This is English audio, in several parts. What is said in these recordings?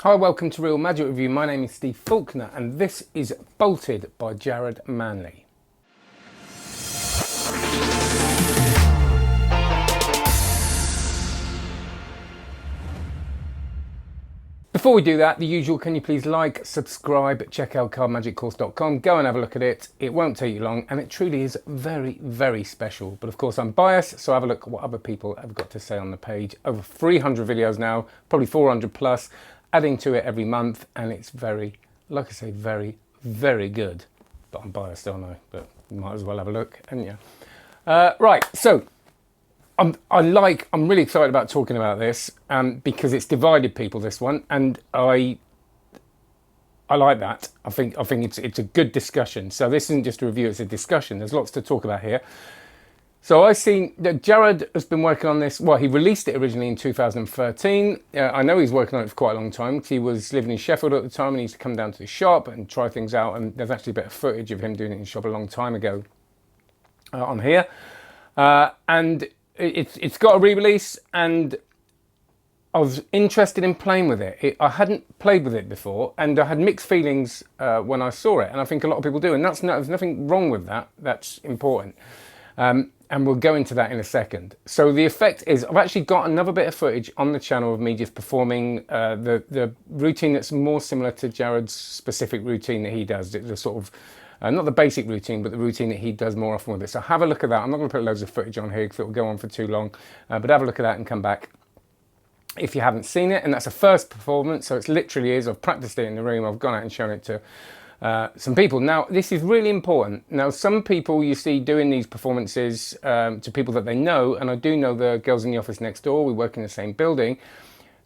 Hi, welcome to Real Magic Review. My name is Steve Faulkner and this is Bolted by Jared Manley. Before we do that, the usual, can you please like, subscribe, check out cardmagiccourse.com, go and have a look at it. It won't take you long and it truly is very, very special. But of course I'm biased, so have a look at what other people have got to say on the page. Over 300 videos now, probably 400 plus, adding to it every month, and it's very, like I say, very, very good. But I'm biased, aren't I? But you might as well have a look, and yeah. Right, so I'm really excited about talking about this because it's divided people, this one, and I like that. I think it's a good discussion. So this isn't just a review; it's a discussion. There's lots to talk about here. So I've seen that Jared has been working on this. Well, he released it originally in 2013. I know he's working on it for quite a long time because he was living in Sheffield at the time and he used to come down to the shop and try things out. And there's actually a bit of footage of him doing it in the shop a long time ago on here. And it's got a re-release, and I was interested in playing with it. I hadn't played with it before, and I had mixed feelings when I saw it, and I think a lot of people do, and there's nothing wrong with that. That's important. And we'll go into that in a second. So the effect is, I've actually got another bit of footage on the channel of me just performing the routine that's more similar to Jared's specific routine that he does, the sort of, not the basic routine, but the routine that he does more often with it. So have a look at that. I'm not going to put loads of footage on here because it will go on for too long, but have a look at that and come back if you haven't seen it. And that's a first performance, so it literally is. I've practiced it in the room. I've gone out and shown it to some people. Now, this is really important. Now, some people you see doing these performances to people that they know, and I do know the girls in the office next door. We work in the same building.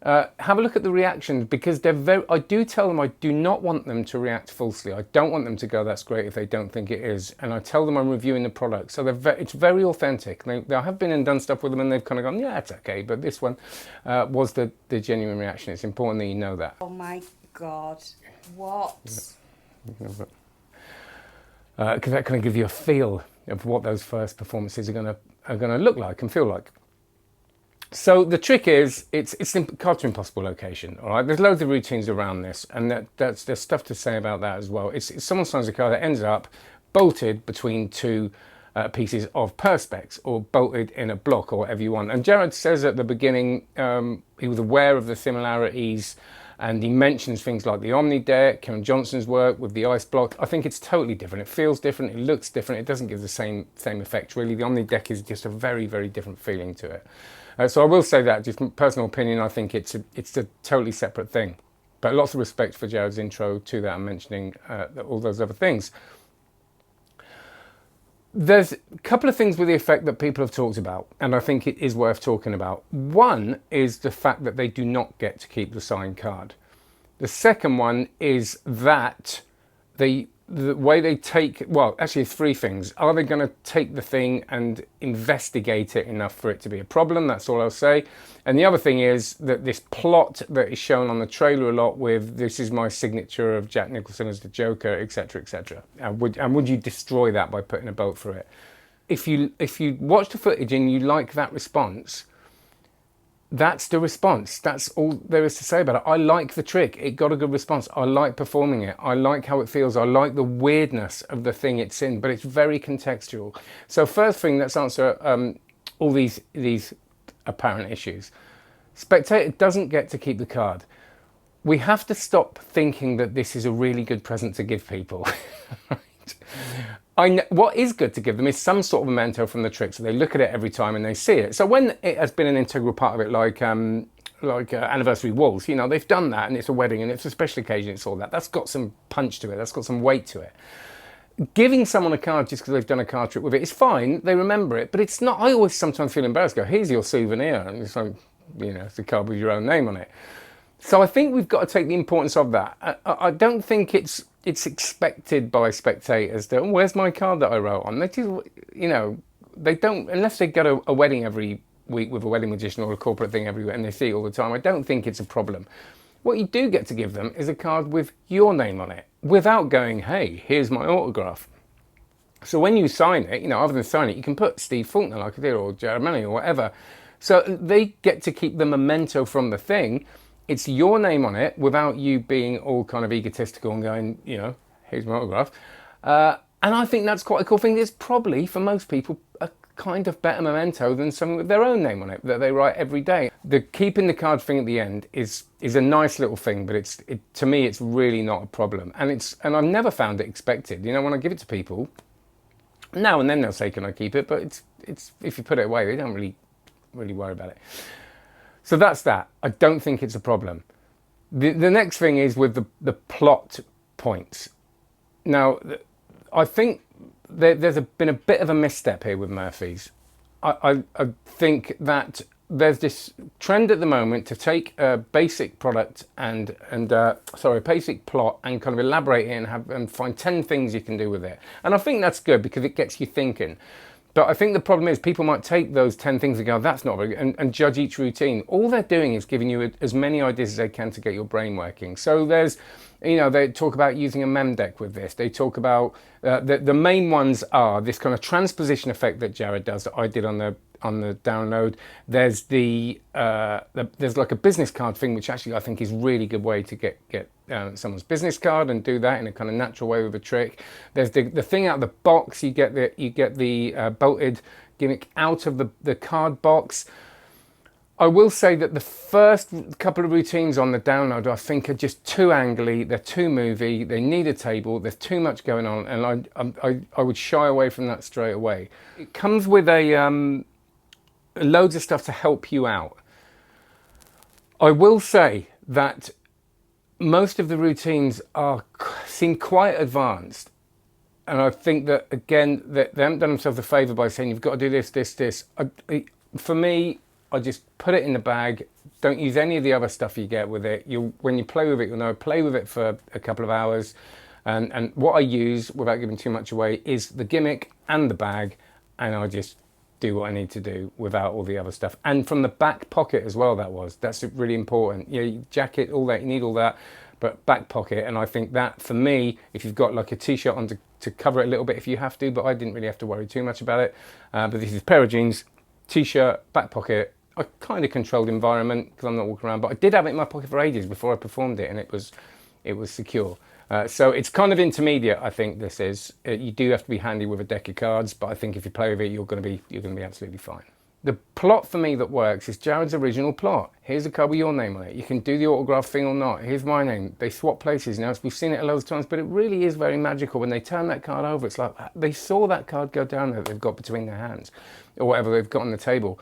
Have a look at the reactions, because I do tell them I do not want them to react falsely. I don't want them to go, "That's great," if they don't think it is. And I tell them I'm reviewing the product. So it's very authentic. I have been and done stuff with them and they've kind of gone, "Yeah, it's okay." But this one was the genuine reaction. It's important that you know that. Oh my God, what? Because that kind of gives you a feel of what those first performances are going to look like and feel like. So the trick is, it's the Card to Impossible location. All right, there's loads of routines around this, and there's stuff to say about that as well. It's someone signs a card that ends up bolted between two pieces of perspex, or bolted in a block, or whatever you want. And Jared says at the beginning he was aware of the similarities. And he mentions things like the Omni deck, Karen Johnson's work with the ice block. I think it's totally different. It feels different. It looks different. It doesn't give the same effect, really. The Omni deck is just a very, very different feeling to it. So I will say that, just personal opinion, I think it's a totally separate thing. But lots of respect for Jared's intro to that and mentioning all those other things. There's a couple of things with the effect that people have talked about, and I think it is worth talking about. One is the fact that they do not get to keep the signed card. The second one is that the way they take, well, actually three things. Are they going to take the thing and investigate it enough for it to be a problem? That's all I'll say. And the other thing is that this plot that is shown on the trailer a lot with, "This is my signature of Jack Nicholson as the Joker," etc., etc. And would you destroy that by putting a bolt through it? If you watch the footage and you like that response, that's the response. That's all there is to say about it. I like the trick. It got a good response. I like performing it. I like how it feels. I like the weirdness of the thing it's in, but it's very contextual. So first thing, let's answer all these apparent issues. Spectator doesn't get to keep the card. We have to stop thinking that this is a really good present to give people. What is good to give them is some sort of memento from the trick, so they look at it every time and they see it. So when it has been an integral part of it, like anniversary walls, they've done that, and it's a wedding and it's a special occasion, it's all that. That's got some punch to it. That's got some weight to it. Giving someone a card just because they've done a card trick with it is fine. They remember it, but it's not. I always sometimes feel embarrassed. Go, "Here's your souvenir," and it's like, it's a card with your own name on it. So I think we've got to take the importance of that. I don't think it's expected by spectators that, "Oh, where's my card that I wrote on?" They just, they don't, unless they go to a wedding every week with a wedding magician or a corporate thing every week and they see it all the time. I don't think it's a problem. What you do get to give them is a card with your name on it, without going, "Hey, here's my autograph." So when you sign it, other than sign it, you can put Steve Faulkner, like I did, or Jared Manley, or whatever. So they get to keep the memento from the thing, It's your name on it without you being all kind of egotistical and going, you know, here's my autograph. And I think that's quite a cool thing. It's probably, for most people, a kind of better memento than something with their own name on it that they write every day. The keeping the card thing at the end is a nice little thing, but to me, it's really not a problem. And I've never found it expected. You know, when I give it to people, now and then they'll say, can I keep it? But it's if you put it away, they don't really worry about it. So that's that. I don't think it's a problem. The next thing is with the plot points. Now, I think there's been a bit of a misstep here with Murphy's. I think that there's this trend at the moment to take a basic product basic plot and kind of elaborate it and find 10 things you can do with it. And I think that's good because it gets you thinking. But I think the problem is people might take those 10 things and go, that's not very good, and judge each routine. All they're doing is giving you as many ideas as they can to get your brain working. So there's, you know, they talk about using a mem deck with this. They talk about, the main ones are this kind of transposition effect that Jared does that I did on the download. There's there's like a business card thing, which actually I think is a really good way to get someone's business card and do that in a kind of natural way with a trick. There's the thing out of the box. You get the bolted gimmick out of the card box. I will say that the first couple of routines on the download I think are just too angly, they're too movie, they need a table, there's too much going on, and I would shy away from that straight away. It comes with loads of stuff to help you out. I will say that most of the routines seem quite advanced, and I think that again that they haven't done themselves a favour by saying you've got to do this. For me, I just put it in the bag. Don't use any of the other stuff you get with it. When you play with it, you'll know. Play with it for a couple of hours, and what I use, without giving too much away, is the gimmick and the bag, and I just do what I need to do without all the other stuff. And from the back pocket as well, that's really important. You know, jacket, all that, you need all that, but back pocket. And I think that for me, if you've got like a t-shirt on to cover it a little bit if you have to, but I didn't really have to worry too much about it. But this is a pair of jeans, t-shirt, back pocket, a kind of controlled environment because I'm not walking around, but I did have it in my pocket for ages before I performed it, and it was secure. So it's kind of intermediate, I think this is. You do have to be handy with a deck of cards, but I think if you play with it, you're going to be absolutely fine. The plot for me that works is Jared's original plot. Here's a card with your name on it. You can do the autograph thing or not. Here's my name. They swap places now. We've seen it loads of times, but it really is very magical. When they turn that card over, it's like they saw that card go down that they've got between their hands or whatever they've got on the table.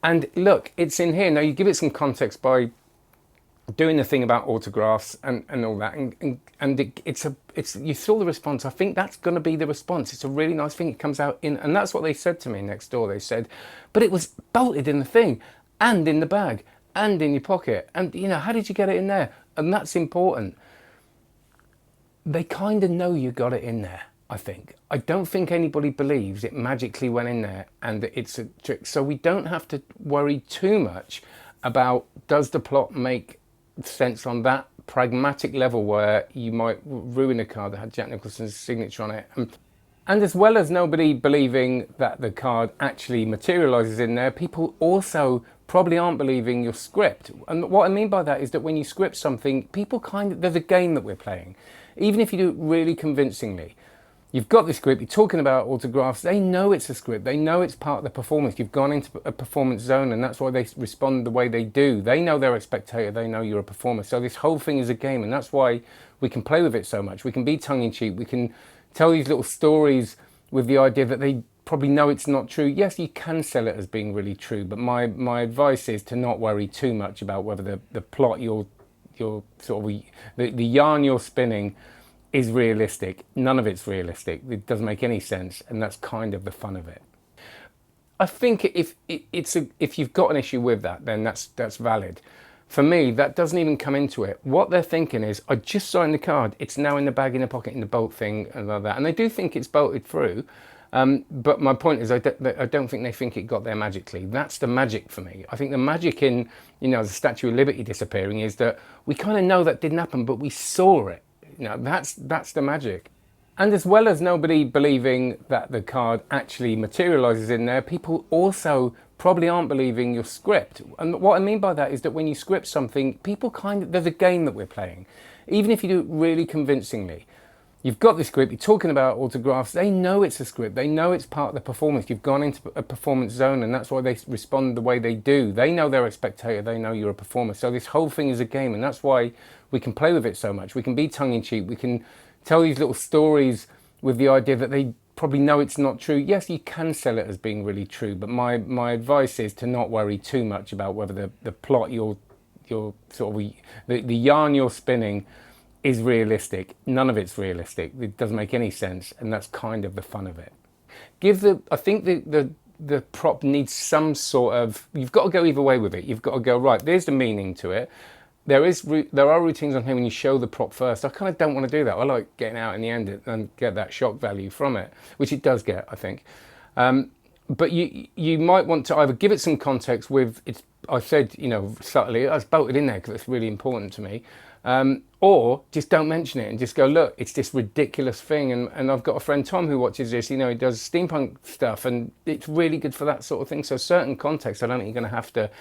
And look, it's in here. Now you give it some context by doing the thing about autographs and all that, and it's you saw the response. I think that's going to be the response. It's a really nice thing. It comes out in, and that's what they said to me next door. They said, but it was bolted in the thing, and in the bag, and in your pocket, and you know, how did you get it in there? And that's important. They kind of know you got it in there. I think. I don't think anybody believes it magically went in there and it's a trick. So we don't have to worry too much about does the plot make sense on that pragmatic level where you might ruin a card that had Jack Nicholson's signature on it. And as well as nobody believing that the card actually materialises in there, people also probably aren't believing your script. And what I mean by that is that when you script something, people there's a game that we're playing. Even if you do it really convincingly, you've got the script, you're talking about autographs, they know it's a script, they know it's part of the performance. You've gone into a performance zone and that's why they respond the way they do. They know they're a spectator, they know you're a performer. So this whole thing is a game, and that's why we can play with it so much. We can be tongue-in-cheek, we can tell these little stories with the idea that they probably know it's not true. Yes, you can sell it as being really true, but my advice is to not worry too much about whether the plot you're sort of, the yarn you're spinning is realistic. None of it's realistic. It doesn't make any sense, and that's kind of the fun of it. I think if you've got an issue with that, then that's valid. For me, that doesn't even come into it. What they're thinking is, I just signed the card. It's now in the bag, in the pocket, in the bolt thing, and like that. And they do think it's bolted through. But my point is, I don't think they think it got there magically. That's the magic for me. I think the magic in, the Statue of Liberty disappearing is that we kind of know that didn't happen, but we saw it. That's the magic. And as well as nobody believing that the card actually materializes in there, people also probably aren't believing your script. And what I mean by that is that when you script something, people there's a game that we're playing. Even if you do it really convincingly, you've got the script, you're talking about autographs, they know it's a script, they know it's part of the performance. You've gone into a performance zone, and that's why they respond the way they do. They know they're a spectator, they know you're a performer. So this whole thing is a game, and that's why we can play with it so much. We can be tongue-in-cheek, we can tell these little stories with the idea that they probably know it's not true. Yes, you can sell it as being really true, but my advice is to not worry too much about whether the plot you're sort of the yarn you're spinning is realistic. None of it's realistic. It doesn't make any sense, and that's kind of the fun of it. I think the prop needs some sort of, you've got to go either way with it. You've got to go, right, there's the meaning to it. There are routines on here when you show the prop first. I kind of don't want to do that. I like getting out in the end and get that shock value from it, which it does get, I think. But you might want to either give it some context with, I said, subtly, I was bolted in there because it's really important to me, or just don't mention it and just go, look, it's this ridiculous thing. And I've got a friend, Tom, who watches this, he does steampunk stuff, and it's really good for that sort of thing. So certain context, I don't think you're going to have to,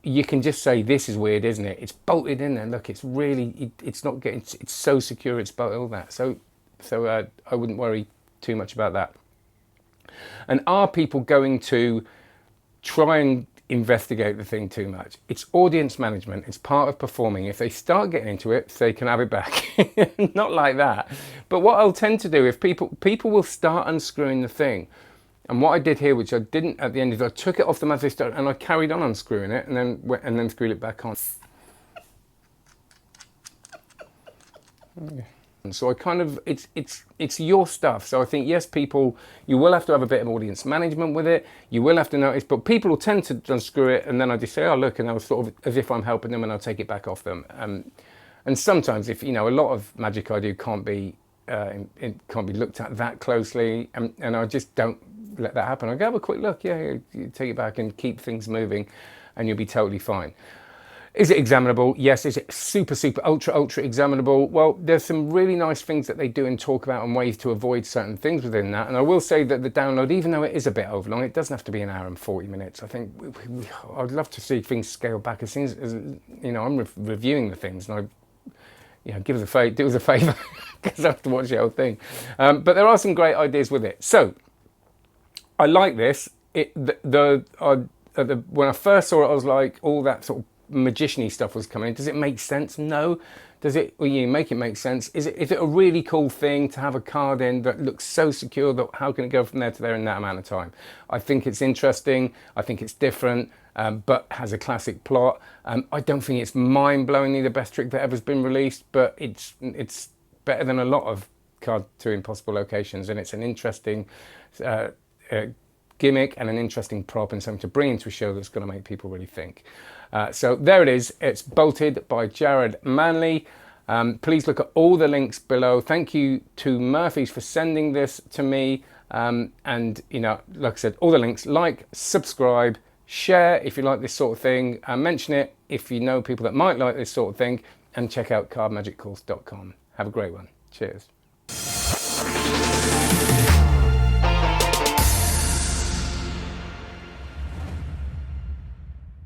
you can just say, this is weird, isn't it? It's bolted in there. Look, it's really, it's not getting, it's so secure, it's bolted, all that. So I wouldn't worry too much about that. And are people going to try and investigate the thing too much? It's audience management. It's part of performing. If they start getting into it, they can have it back. Not like that. But what I'll tend to do, if people will start unscrewing the thing. And what I did here, which I didn't at the end, is I took it off them as they started, and I carried on unscrewing it, and then screwed it back on. And so I kind of, it's your stuff. So I think, yes, people, you will have to have a bit of audience management with it. You will have to notice, but people will tend to unscrew it, and then I just say, oh, look, and I was sort of as if I'm helping them, and I'll take it back off them. And sometimes, if a lot of magic I do can't be looked at that closely, and I just don't let that happen. I go, have a quick look, yeah, you take it back and keep things moving, and you'll be totally fine. Is it examinable? Yes. Is it super, ultra examinable? Well, there's some really nice things that they do and talk about and ways to avoid certain things within that. And I will say that the download, even though it is a bit overlong, it doesn't have to be an hour and 40 minutes. I think I'd love to see things scale back as things as, I'm reviewing the things, and do us a favour because I have to watch the whole thing. But there are some great ideas with it. So I like this. When I first saw it, I was like, all that sort of magician-y stuff was coming in. Does it make sense? No. Does it? Well, you make it make sense. Is it a really cool thing to have a card in that looks so secure that how can it go from there to there in that amount of time? I think it's interesting. I think it's different, but has a classic plot. I don't think it's mind-blowingly the best trick that ever's been released, but it's better than a lot of Card to Impossible Locations, and it's an interesting gimmick and an interesting prop and something to bring into a show that's going to make people really think. So there it is. It's Bolted by Jared Manley. Please look at all the links below. Thank you to Murphy's for sending this to me. And, like I said, all the links. Like, subscribe, share if you like this sort of thing. Mention it if you know people that might like this sort of thing. And check out cardmagiccourse.com. Have a great one. Cheers.